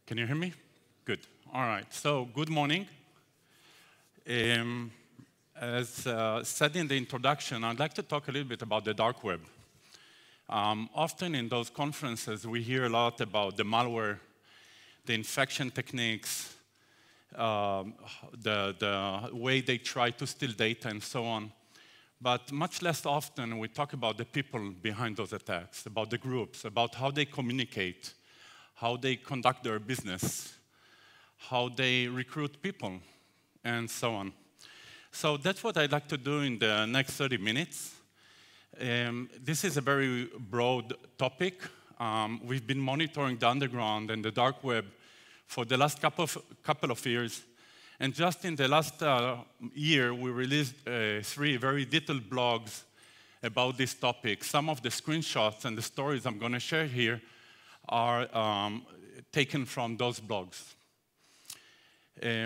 Can you hear me? Good. All right. So, good morning. As said in the introduction, I'd like to talk a little bit about the dark web. Often in those conferences, we hear a lot about the malware, the infection techniques, the way they try to steal data, and so on. But much less often, we talk about the people behind those attacks, about the groups, about how they communicate, how they conduct their business, how they recruit people, and so on. So that's what I'd like to do in the next 30 minutes. This is a very broad topic. We've been monitoring the underground and the dark web for the last couple of years. And just in the last year, we released 3 very detailed blogs about this topic. Some of the screenshots and the stories I'm going to share here are taken from those blogs.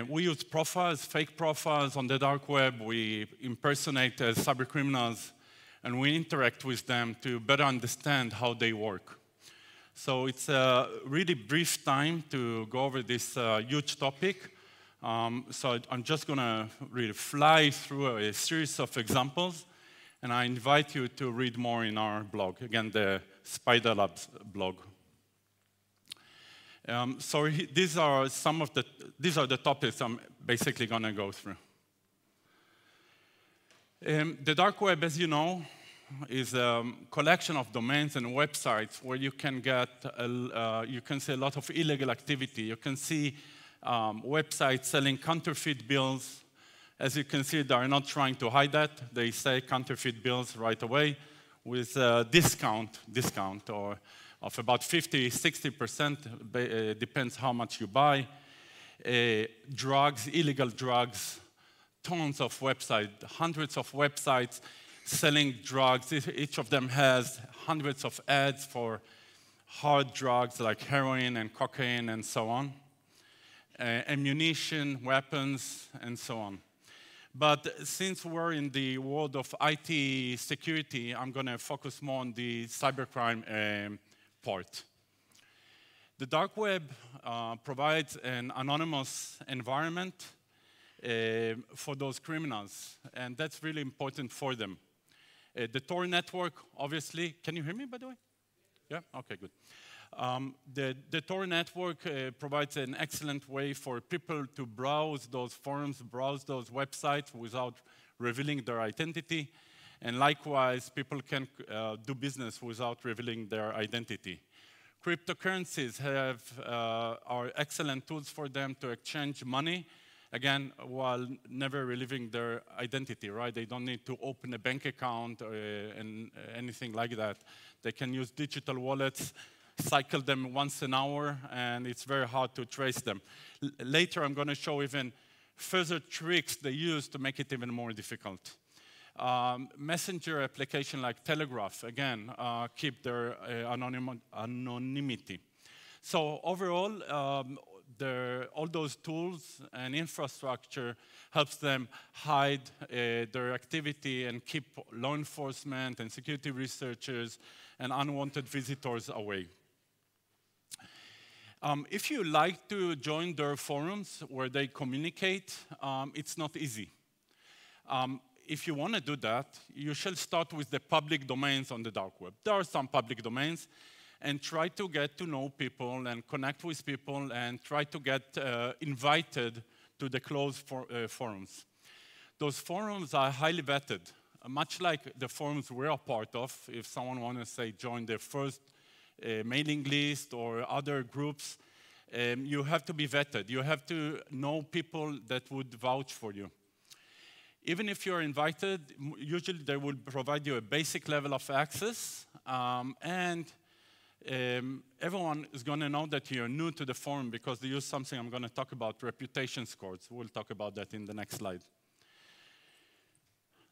We use profiles, fake profiles on the dark web. We impersonate cybercriminals, and we interact with them to better understand how they work. So it's a really brief time to go over this huge topic. So I'm just going to really fly through a series of examples, and I invite you to read more in our blog, again, the Spider Labs blog. So these are the topics I'm basically going to go through. The dark web, as you know, is a collection of domains and websites where you can get you can see a lot of illegal activity. You can see websites selling counterfeit bills. As you can see, they are not trying to hide that. They say counterfeit bills right away with a discount or of about 50–60%, depends how much you buy. Drugs, illegal drugs, tons of websites, hundreds of websites selling drugs. Each of them has hundreds of ads for hard drugs like heroin and cocaine and so on. Ammunition, weapons, and so on. But since we're in the world of IT security, I'm going to focus more on the cybercrime part. The dark web provides an anonymous environment for those criminals, and that's really important for them. The Tor network, obviously, can you hear me, by the way? Yeah? Okay, good. The Tor network provides an excellent way for people to browse those forums, browse those websites without revealing their identity. And likewise, people can do business without revealing their identity. Cryptocurrencies are excellent tools for them to exchange money, again, while never revealing their identity, right? They don't need to open a bank account and anything like that. They can use digital wallets, cycle them once an hour, and it's very hard to trace them. Later, I'm going to show even further tricks they use to make it even more difficult. Messenger application like Telegraph, again, keep their anonymity. So overall, all those tools and infrastructure helps them hide their activity and keep law enforcement and security researchers and unwanted visitors away. If you like to join their forums where they communicate, it's not easy. If you want to do that, you should start with the public domains on the dark web. There are some public domains, and try to get to know people and connect with people and try to get invited to the closed forums. Those forums are highly vetted, much like the forums we're a part of. If someone wants to, say, join the first mailing list or other groups, you have to be vetted. You have to know people that would vouch for you. Even if you're invited, usually they will provide you a basic level of access, and everyone is going to know that you're new to the forum because they use something I'm going to talk about, reputation scores. We'll talk about that in the next slide.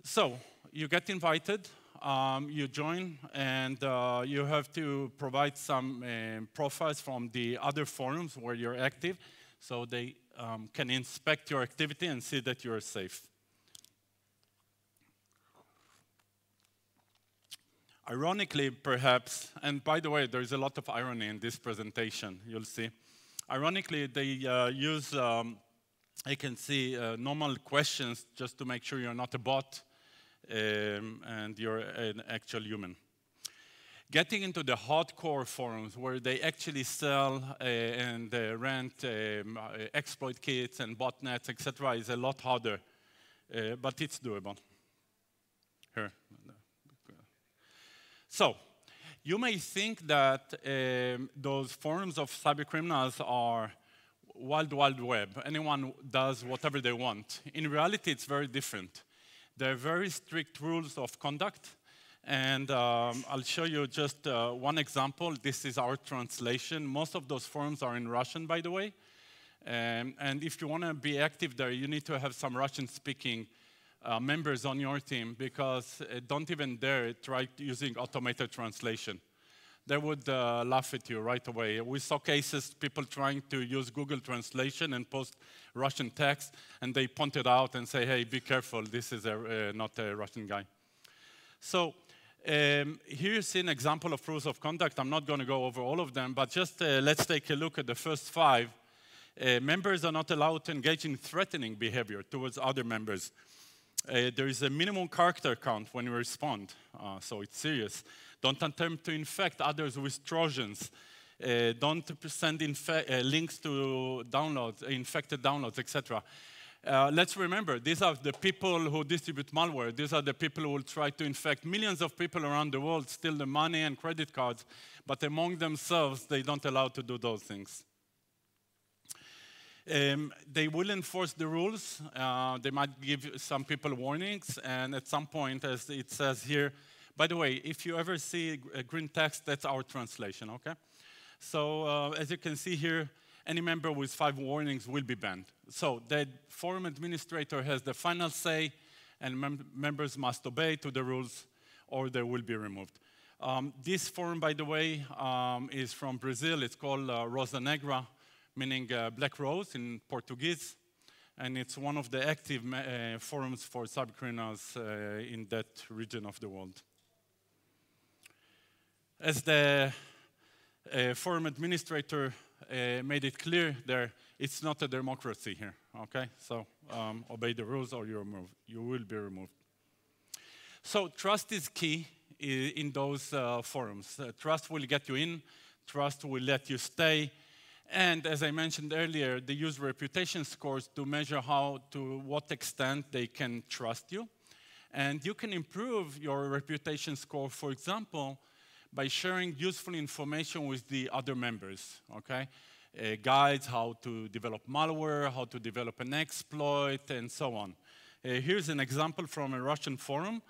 So you get invited, you join, and you have to provide some profiles from the other forums where you're active so they can inspect your activity and see that you're safe. Ironically, perhaps, and by the way, there's a lot of irony in this presentation, you'll see. Ironically, they use, I can see, normal questions just to make sure you're not a bot and you're an actual human. Getting into the hardcore forums where they actually sell and rent exploit kits and botnets, etc., is a lot harder, but it's doable. Here. So, you may think that those forums of cybercriminals are wild, wild web. Anyone does whatever they want. In reality, it's very different. There are very strict rules of conduct. And I'll show you just one example. This is our translation. Most of those forums are in Russian, by the way. And if you want to be active there, you need to have some Russian-speaking members on your team, because don't even dare try using automated translation. They would laugh at you right away. We saw cases, people trying to use Google Translation and post Russian text, and they point it out and say, hey, be careful, this is not a Russian guy. So here's an example of rules of conduct. I'm not going to go over all of them, but just let's take a look at the first 5. Members are not allowed to engage in threatening behavior towards other members. There is a minimum character count when you respond, so it's serious. Don't attempt to infect others with Trojans. Don't send links to downloads, infected downloads, etc. Let's remember, these are the people who distribute malware. These are the people who will try to infect millions of people around the world, steal the money and credit cards, but among themselves, they don't allow to do those things. They will enforce the rules. They might give some people warnings, and at some point, as it says here, by the way, if you ever see a green text, that's our translation, okay? So as you can see here, any member with 5 warnings will be banned. So the forum administrator has the final say, and members must obey to the rules, or they will be removed. This forum, by the way, is from Brazil. It's called Rosa Negra, meaning black rose in Portuguese. And it's one of the active forums for cybercriminals in that region of the world. As the forum administrator made it clear there, it's not a democracy here, okay? So obey the rules or you will be removed. So trust is key in those forums. Trust will get you in, trust will let you stay, and as I mentioned earlier, they use reputation scores to measure to what extent they can trust you. And you can improve your reputation score, for example, by sharing useful information with the other members, okay? Guides, how to develop malware, how to develop an exploit, and so on. Here's an example from a Russian forum.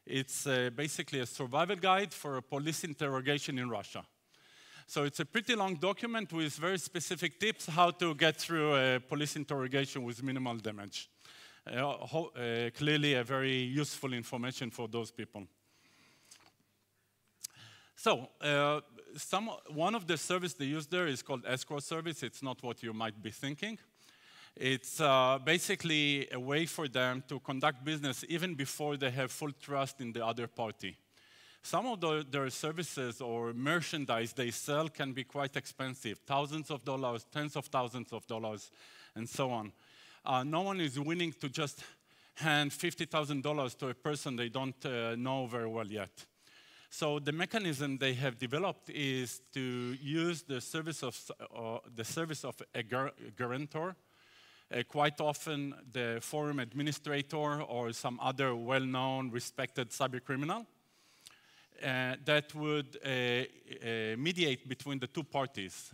It's basically a survival guide for a police interrogation in Russia. So it's a pretty long document with very specific tips how to get through a police interrogation with minimal damage. Clearly a very useful information for those people. So one of the services they use there is called escrow service. It's not what you might be thinking. It's basically a way for them to conduct business even before they have full trust in the other party. Some of their services or merchandise they sell can be quite expensive, thousands of dollars, tens of thousands of dollars, and so on. No one is willing to just hand $50,000 to a person they don't know very well yet. So the mechanism they have developed is to use the service of a guarantor. Quite often, the forum administrator or some other well-known, respected cybercriminal that would mediate between the two parties.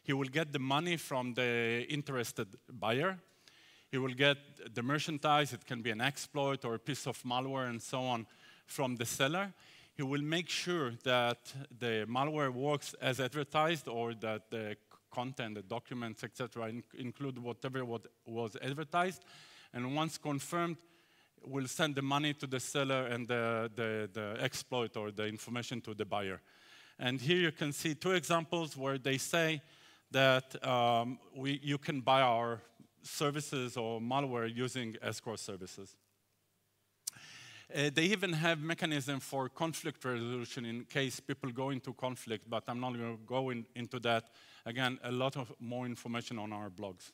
He will get the money from the interested buyer. He will get the merchandise. It can be an exploit or a piece of malware and so on from the seller. He will make sure that the malware works as advertised, or that the content, the documents, etc., include whatever was advertised. And once confirmed, we'll send the money to the seller and the exploit or the information to the buyer. And here you can see 2 examples where they say that you can buy our services or malware using escrow services. They even have mechanism for conflict resolution in case people go into conflict, but I'm not going to go into that. Again, a lot of more information on our blogs.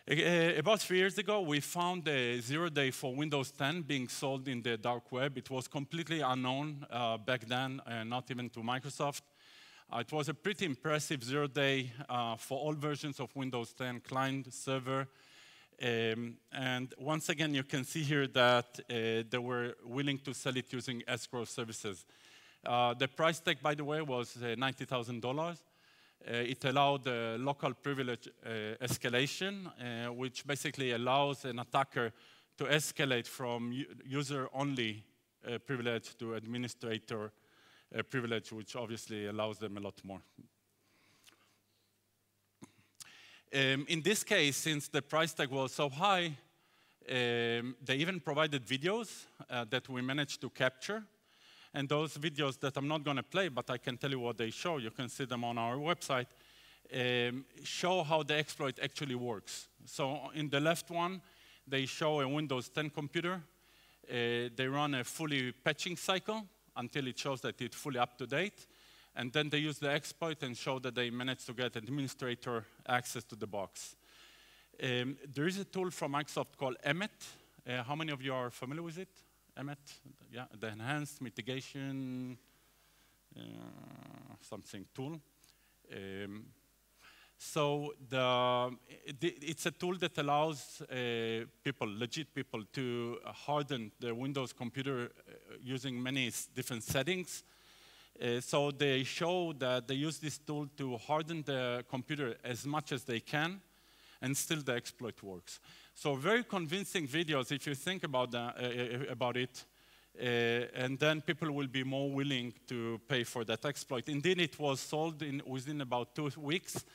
About 3 years ago, we found a 0-day for Windows 10 being sold in the dark web. It was completely unknown back then, not even to Microsoft. It was a pretty impressive 0-day for all versions of Windows 10, client, server. And once again, you can see here that they were willing to sell it using escrow services. The price tag, by the way, was $90,000. It allowed local privilege escalation, which basically allows an attacker to escalate from user-only privilege to administrator privilege, which obviously allows them a lot more. In this case, since the price tag was so high, they even provided videos that we managed to capture. And those videos that I'm not going to play, but I can tell you what they show, you can see them on our website, show how the exploit actually works. So in the left one, they show a Windows 10 computer. They run a fully patching cycle until it shows that it's fully up to date. And then they use the exploit and show that they managed to get administrator access to the box. There is a tool from Microsoft called Emmet. How many of you are familiar with it? Emmet, yeah, the enhanced mitigation something tool. So it's a tool that allows people, legit people, to harden the Windows computer using many different settings. So they show that they use this tool to harden the computer as much as they can, and still the exploit works. So very convincing videos if you think about it, and then people will be more willing to pay for that exploit. Indeed, it was sold within about 2 weeks,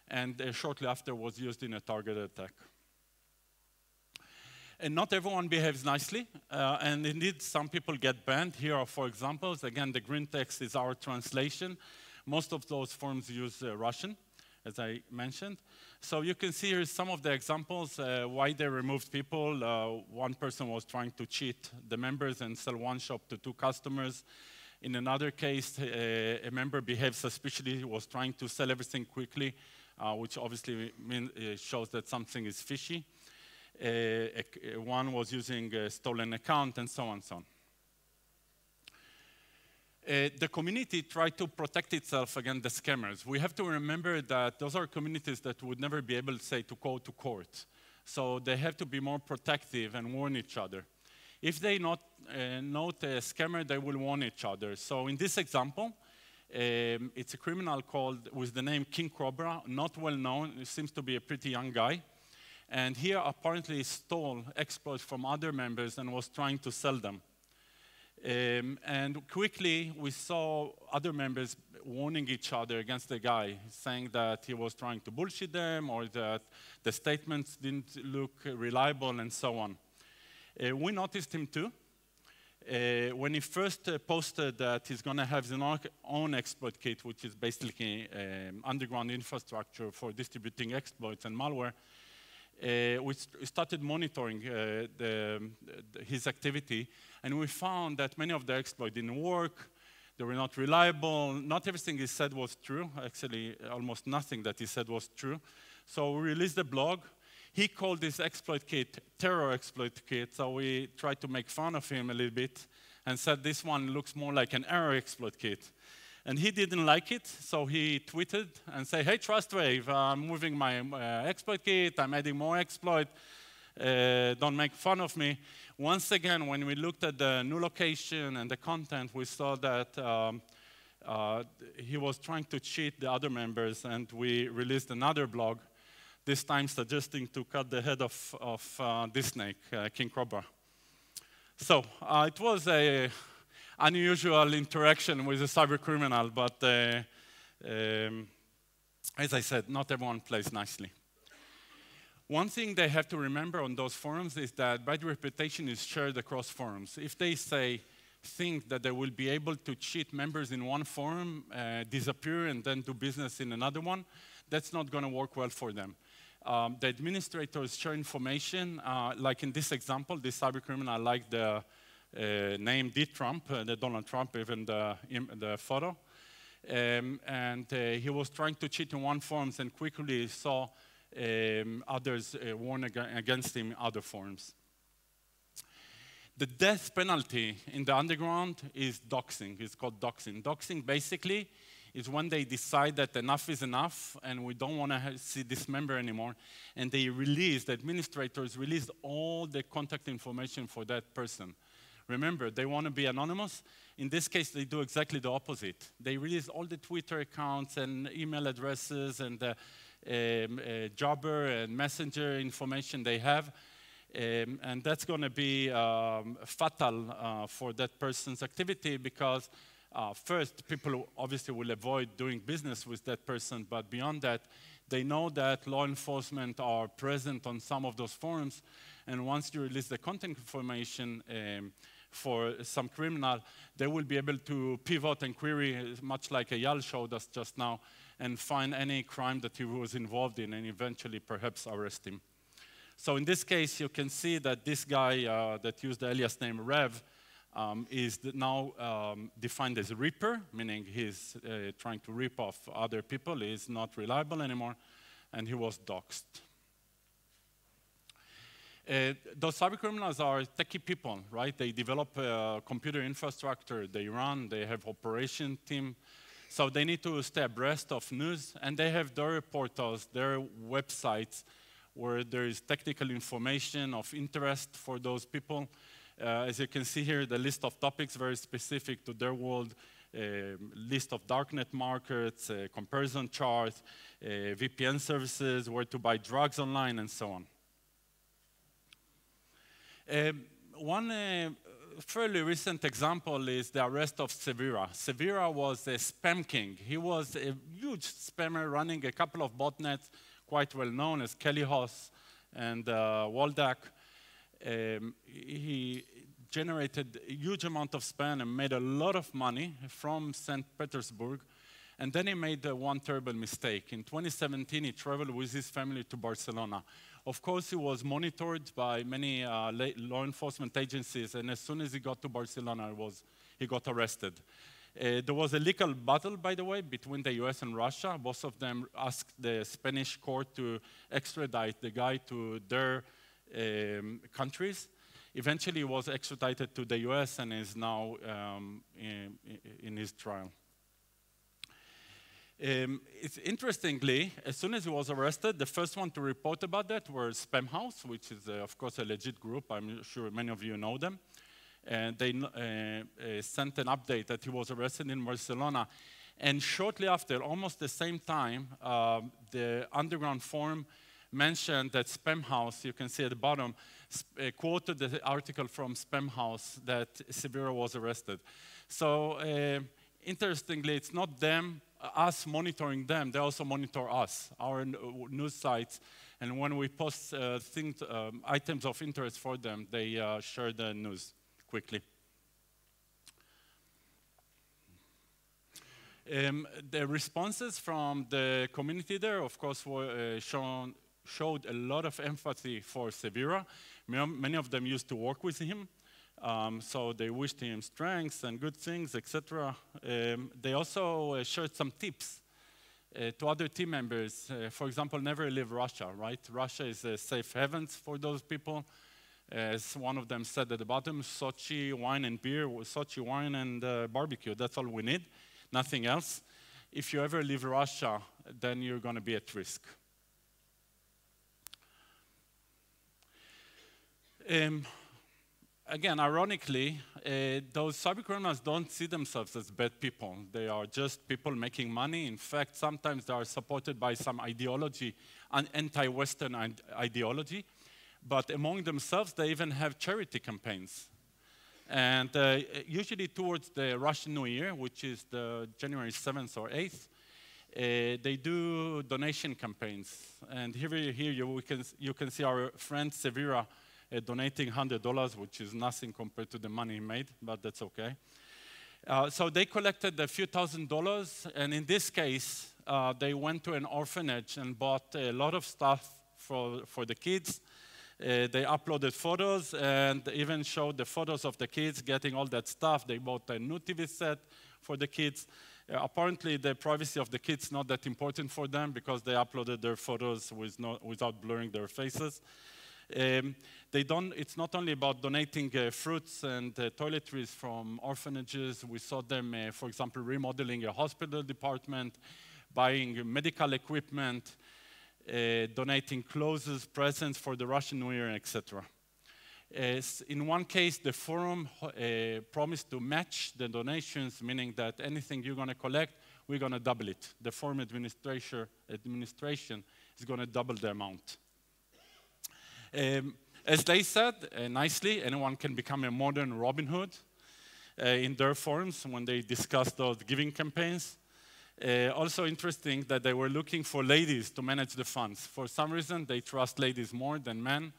and shortly after was used in a targeted attack. And not everyone behaves nicely, and indeed some people get banned. Here are 4 examples. Again, the green text is our translation. Most of those forums use Russian, as I mentioned. So you can see here some of the examples why they removed people. One person was trying to cheat the members and sell one shop to 2 customers. In another case, a member behaved suspiciously, was trying to sell everything quickly, which obviously shows that something is fishy. One was using a stolen account, and so on and so on. The community tried to protect itself against the scammers. We have to remember that those are communities that would never be able, say, to go to court. So they have to be more protective and warn each other. If they note a scammer, they will warn each other. So in this example, it's a criminal called with the name King Cobra, not well known. He seems to be a pretty young guy. And here apparently stole exploits from other members and was trying to sell them. And quickly we saw other members warning each other against the guy, saying that he was trying to bullshit them or that the statements didn't look reliable and so on. We noticed him too. When he first posted that he's going to have his own exploit kit, which is basically underground infrastructure for distributing exploits and malware, we started monitoring his activity, and we found that many of the exploits didn't work, they were not reliable, not everything he said was true, actually almost nothing that he said was true. So we released a blog. He called this exploit kit terror exploit kit, so we tried to make fun of him a little bit and said this one looks more like an error exploit kit. And he didn't like it, so he tweeted and said, hey, Trustwave, I'm moving my exploit kit, I'm adding more exploit, don't make fun of me. Once again, when we looked at the new location and the content, we saw that he was trying to cheat the other members, and we released another blog, this time suggesting to cut the head of this snake, King Cobra. So it was a unusual interaction with a cyber criminal, but as I said, not everyone plays nicely. One thing they have to remember on those forums is that bad reputation is shared across forums. If they think that they will be able to cheat members in one forum, disappear, and then do business in another one, that's not going to work well for them. The administrators share information, like in this example, this cybercriminal liked the name D. Trump, the Donald Trump, even the photo. And he was trying to cheat in one forms and quickly saw others warn against him in other forms. The death penalty in the underground is doxing. It's called doxing. Doxing basically is when they decide that enough is enough and we don't want to see this member anymore, and they release, the administrators release all the contact information for that person. Remember, they want to be anonymous. In this case, they do exactly the opposite. They release all the Twitter accounts and email addresses and Jabber and Messenger information they have. And that's going to be fatal for that person's activity because first, people obviously will avoid doing business with that person, but beyond that, they know that law enforcement are present on some of those forums, and once you release the contact information for some criminal, they will be able to pivot and query, much like Eyal showed us just now, and find any crime that he was involved in and eventually perhaps arrest him. So in this case, you can see that this guy that used the alias name Rev is now defined as a Reaper, meaning he's trying to rip off other people. He's not reliable anymore, and he was doxxed. Those cybercriminals are techie people, right? They develop computer infrastructure, they run, they have operation team. So they need to stay abreast of news, and they have their portals, their websites, where there is technical information of interest for those people. As you can see here, the list of topics very specific to their world, list of darknet markets, comparison charts, VPN services, where to buy drugs online, and so on. One fairly recent example is the arrest of Severa. Severa was a spam king. He was a huge spammer running a couple of botnets, quite well known as Kellyhouse and Waldak. He generated a huge amount of spam and made a lot of money from St. Petersburg. And then he made one terrible mistake. In 2017, he traveled with his family to Barcelona. Of course, he was monitored by many law enforcement agencies, and as soon as he got to Barcelona, he got arrested. There was a legal battle, by the way, between the US and Russia. Both of them asked the Spanish court to extradite the guy to their countries. Eventually, he was extradited to the US and is now in his trial. Interestingly, as soon as he was arrested, the first one to report about that were Spamhaus, which is, of course, a legit group. I'm sure many of you know them. And they sent an update that he was arrested in Barcelona. And shortly after, almost the same time, the underground forum mentioned that Spamhaus, you can see at the bottom, quoted the article from Spamhaus that Severa was arrested. So interestingly, it's not them, us monitoring them, they also monitor us, our news sites. And when we post items of interest for them, they share the news quickly. The responses from the community there, of course, were showed a lot of empathy for Severa. Many of them used to work with him, so they wished him strength and good things, etc. They also shared some tips to other team members. For example, never leave Russia, right? Russia is a safe havens for those people. As one of them said at the bottom, Sochi wine and beer, Sochi wine and barbecue, that's all we need, nothing else. If you ever leave Russia, then you're going to be at risk. Again, ironically, those cybercriminals don't see themselves as bad people. They are just people making money. In fact, sometimes they are supported by some ideology, an anti-Western ideology. But among themselves, they even have charity campaigns. And usually towards the Russian New Year, which is the January 7th or 8th, they do donation campaigns. And here you can see our friend Severa donating $100, which is nothing compared to the money he made, but that's okay. So they collected a few $1,000s, and in this case, they went to an orphanage and bought a lot of stuff for the kids. They uploaded photos and even showed the photos of the kids getting all that stuff. They bought a new TV set for the kids. Apparently, the privacy of the kids is not that important for them because they uploaded their photos without blurring their faces. It's not only about donating fruits and toiletries from orphanages. We saw them, for example, remodeling a hospital department, buying medical equipment, donating clothes, presents for the Russian New Year, etc. In one case, the forum promised to match the donations, meaning that anything you're going to collect, we're going to double it. The forum administration is going to double the amount. As they said, nicely, anyone can become a modern Robin Hood in their forums when they discuss those giving campaigns. Also interesting that they were looking for ladies to manage the funds. For some reason, they trust ladies more than men.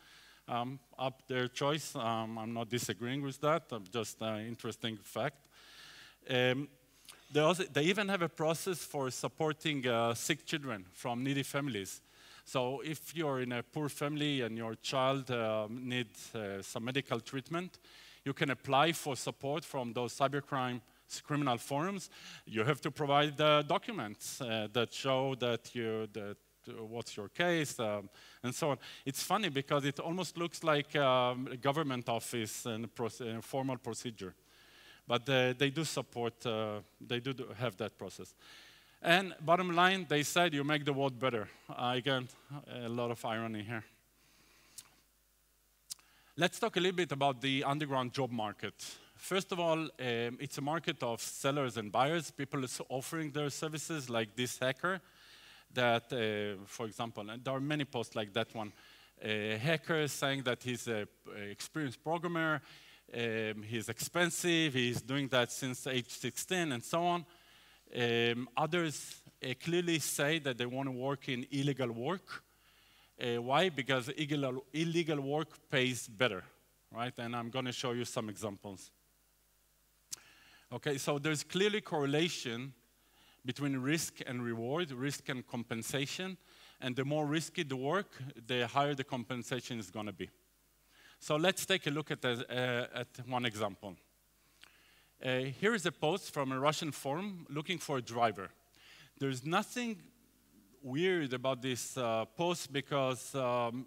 Up their choice. I'm not disagreeing with that. Just an interesting fact. They even have a process for supporting sick children from needy families. So if you're in a poor family and your child needs some medical treatment, you can apply for support from those cybercrime criminal forums. You have to provide documents that show that what's your case, and so on. It's funny because it almost looks like a government office and a formal procedure. But they do support, they do have that process. And bottom line, they said you make the world better. Again, a lot of irony here. Let's talk a little bit about the underground job market. First of all, it's a market of sellers and buyers, people offering their services like this hacker that, for example, and there are many posts like that one, a hacker saying that he's an experienced programmer, he's expensive, he's doing that since age 16 and so on. Others clearly say that they want to work in illegal work. Why? Because illegal work pays better, right? And I'm going to show you some examples. Okay, so there's clearly correlation between risk and reward, risk and compensation, and the more risky the work, the higher the compensation is going to be. So let's take a look at one example. Here is a post from a Russian forum looking for a driver. There's nothing weird about this post because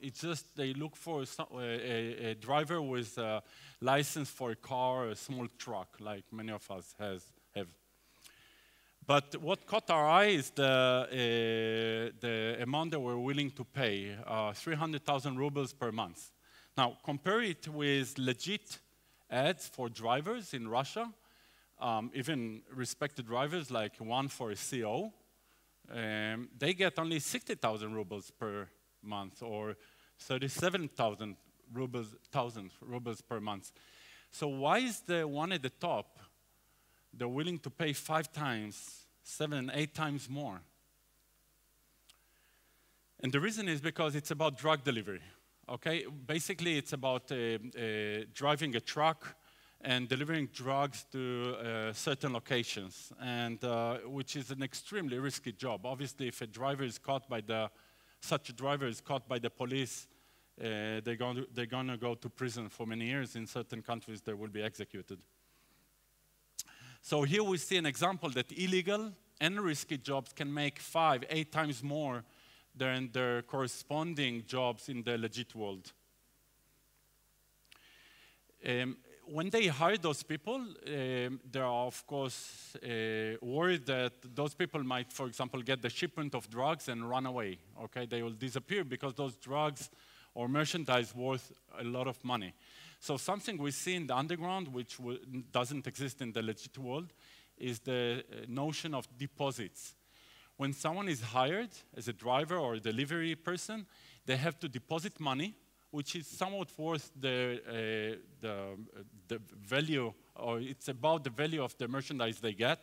it's just they look for a driver with a license for a car, a small truck, like many of us have. But what caught our eye is the amount that we're willing to pay, 300,000 rubles per month. Now, compare it with legit ads for drivers in Russia, even respected drivers like one for a CO. They get only 60,000 rubles per month or 37,000 rubles per month. So why is the one at the top, they're willing to pay 5 times, 7, 8 times more? And the reason is because it's about drug delivery. Okay, basically it's about driving a truck and delivering drugs to certain locations, and which is an extremely risky job. Obviously, if a driver is caught by such a driver is caught by the police, they're going to go to prison for many years. In certain countries, they will be executed. So here we see an example that illegal and risky jobs can make 5, 8 times more than their corresponding jobs in the legit world. When they hire those people, they are, of course, worried that those people might, for example, get the shipment of drugs and run away. Okay, they will disappear because those drugs or merchandise worth a lot of money. So something we see in the underground, which doesn't exist in the legit world, is the notion of deposits. When someone is hired as a driver or a delivery person, they have to deposit money, which is somewhat worth the value, or it's about the value of the merchandise they get.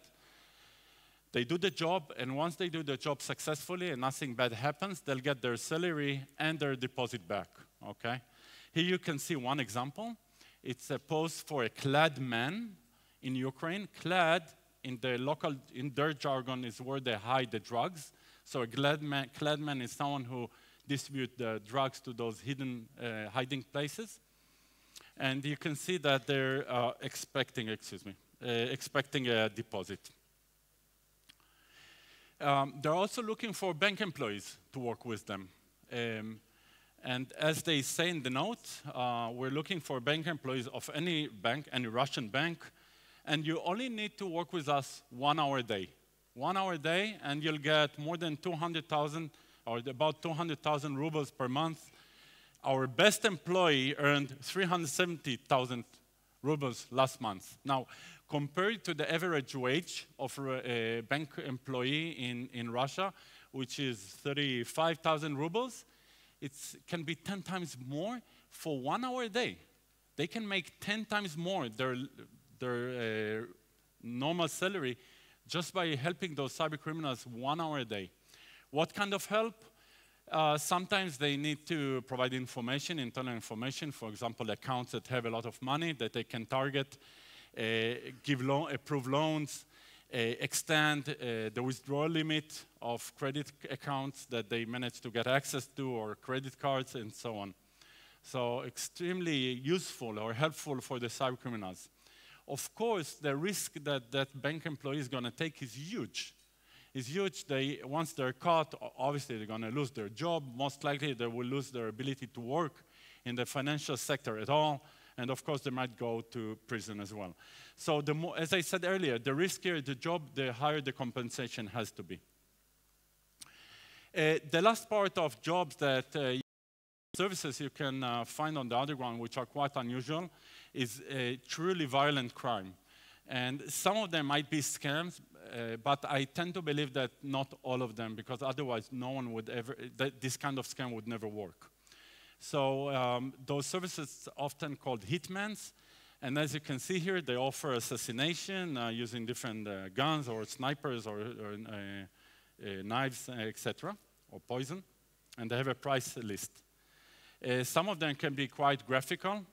They do the job, and once they do the job successfully and nothing bad happens, they'll get their salary and their deposit back, okay? Here you can see one example. It's a post for a clad man in Ukraine. Clad, in their jargon, is where they hide the drugs. So a clad man is someone who distribute the drugs to those hidden hiding places. And you can see that they're expecting a deposit. They're also looking for bank employees to work with them. And as they say in the note, we're looking for bank employees of any bank, any Russian bank, and you only need to work with us 1 hour a day. 1 hour a day, and you'll get more than 200,000, or about 200,000 rubles per month. Our best employee earned 370,000 rubles last month. Now, compared to the average wage of a bank employee in Russia, which is 35,000 rubles, it can be 10 times more for 1 hour a day. They can make 10 times more their normal salary just by helping those cyber criminals 1 hour a day. What kind of help? Sometimes they need to provide information, internal information, for example, accounts that have a lot of money that they can target, approve loans, extend the withdrawal limit of credit accounts that they manage to get access to, or credit cards, and so on. So extremely useful or helpful for the cyber criminals. Of course, the risk that that bank employee is going to take is huge. It's huge. Once they're caught, obviously they're going to lose their job. Most likely they will lose their ability to work in the financial sector at all. And of course, they might go to prison as well. So as I said earlier, the riskier the job, the higher the compensation has to be. The last part of jobs that services you can find on the underground, which are quite unusual, is truly violent crime. And some of them might be scams, but I tend to believe that not all of them, because otherwise no one would ever, this kind of scam would never work. So those services are often called hitmans. And as you can see here, they offer assassination using different guns or snipers or knives, etc., or poison. And they have a price list. Some of them can be quite graphical,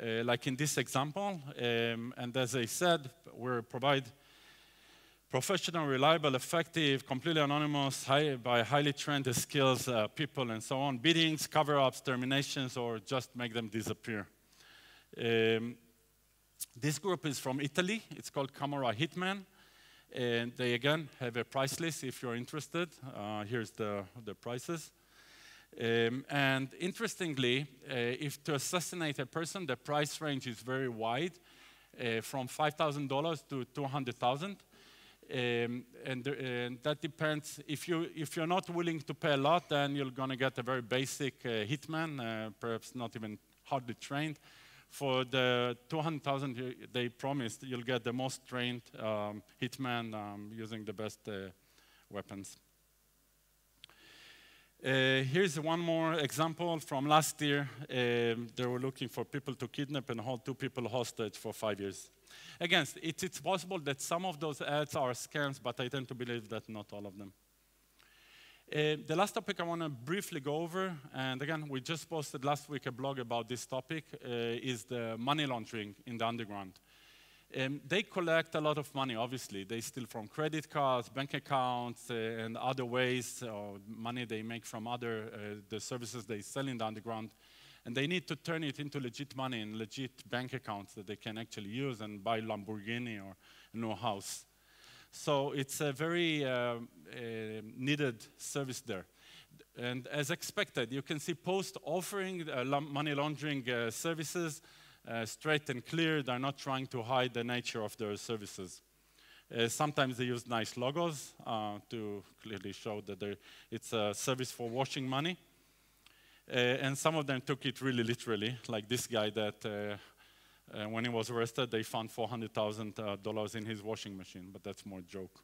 like in this example. And as I said, we provide professional, reliable, effective, completely anonymous, by highly trained skills people and so on, beatings, cover-ups, terminations, or just make them disappear. This group is from Italy. It's called Camorra Hitman. And they, again, have a price list if you're interested. Here's the prices. And interestingly, if to assassinate a person, the price range is very wide, from $5,000 to $200,000. And that depends. If you're not willing to pay a lot, then you're going to get a very basic hitman, perhaps not even hardly trained. For the $200,000 they promised, you'll get the most trained hitman using the best weapons. Here's one more example from last year. They were looking for people to kidnap and hold 2 people hostage for 5 years. Again, it's possible that some of those ads are scams, but I tend to believe that not all of them. The last topic I want to briefly go over, and again, we just posted last week a blog about this topic, is the money laundering in the underground. They collect a lot of money, obviously. They steal from credit cards, bank accounts, and other ways, or money they make from the services they sell in the underground. And they need to turn it into legit money in legit bank accounts that they can actually use and buy Lamborghini or a new house. So it's a very needed service there. And as expected, you can see posts offering money laundering services straight and clear. They're not trying to hide the nature of their services. Sometimes they use nice logos to clearly show that it's a service for washing money. And some of them took it really literally, like this guy that when he was arrested, they found $400,000 in his washing machine, but that's more a joke.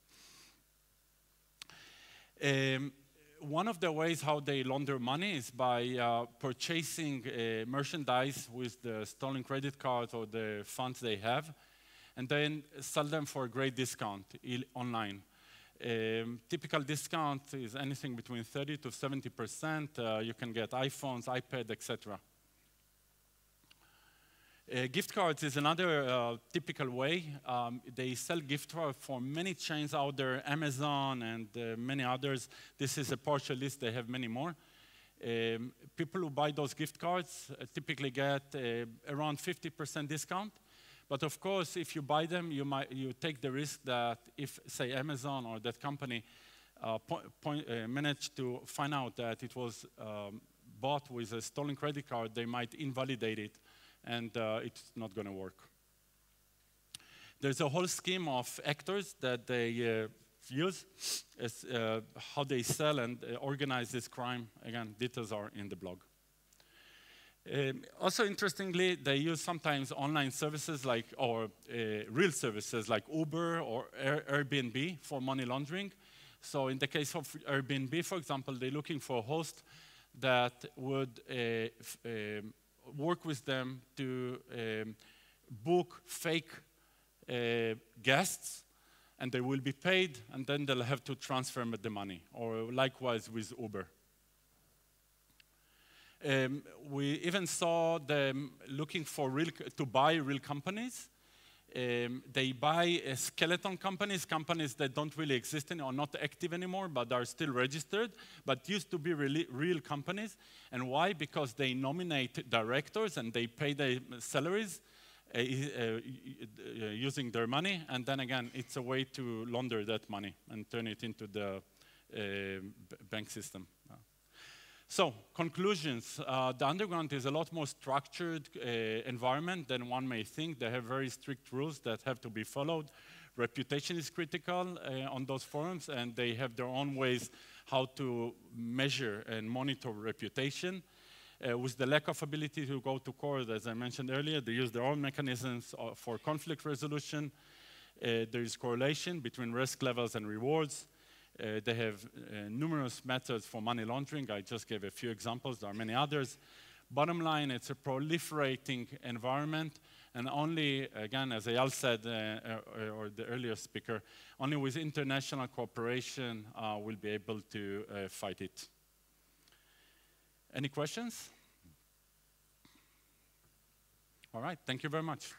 One of the ways how they launder money is by purchasing merchandise with the stolen credit cards or the funds they have, and then sell them for a great discount online. Typical discount is anything between 30 to 70%. You can get iPhones, iPad, etc. Gift cards is another typical way. They sell gift cards for many chains out there, Amazon and many others. This is a partial list. They have many more. People who buy those gift cards typically get around 50% discount. But of course, if you buy them, you take the risk that if, say, Amazon or that company managed to find out that it was bought with a stolen credit card, they might invalidate it, and it's not going to work. There's a whole scheme of actors that they use as how they sell and organize this crime. Again, details are in the blog. Also, interestingly, they use sometimes online services or real services like Uber or Airbnb for money laundering. So in the case of Airbnb, for example, they're looking for a host that would work with them to book fake guests, and they will be paid, and then they'll have to transfer the money, or likewise with Uber. We even saw them looking for to buy real companies. They buy skeleton companies that don't really exist or not active anymore, but are still registered, but used to be real companies. And why? Because they nominate directors and they pay their salaries using their money, and then again, it's a way to launder that money and turn it into the bank system. So, conclusions. The underground is a lot more structured environment than one may think. They have very strict rules that have to be followed. Reputation is critical on those forums, and they have their own ways how to measure and monitor reputation. With the lack of ability to go to court, as I mentioned earlier, they use their own mechanisms for conflict resolution. There is correlation between risk levels and rewards. They have numerous methods for money laundering. I just gave a few examples. There are many others. Bottom line, it's a proliferating environment, and only, again, as Eyal said, or the earlier speaker, only with international cooperation we'll be able to fight it. Any questions? All right, thank you very much.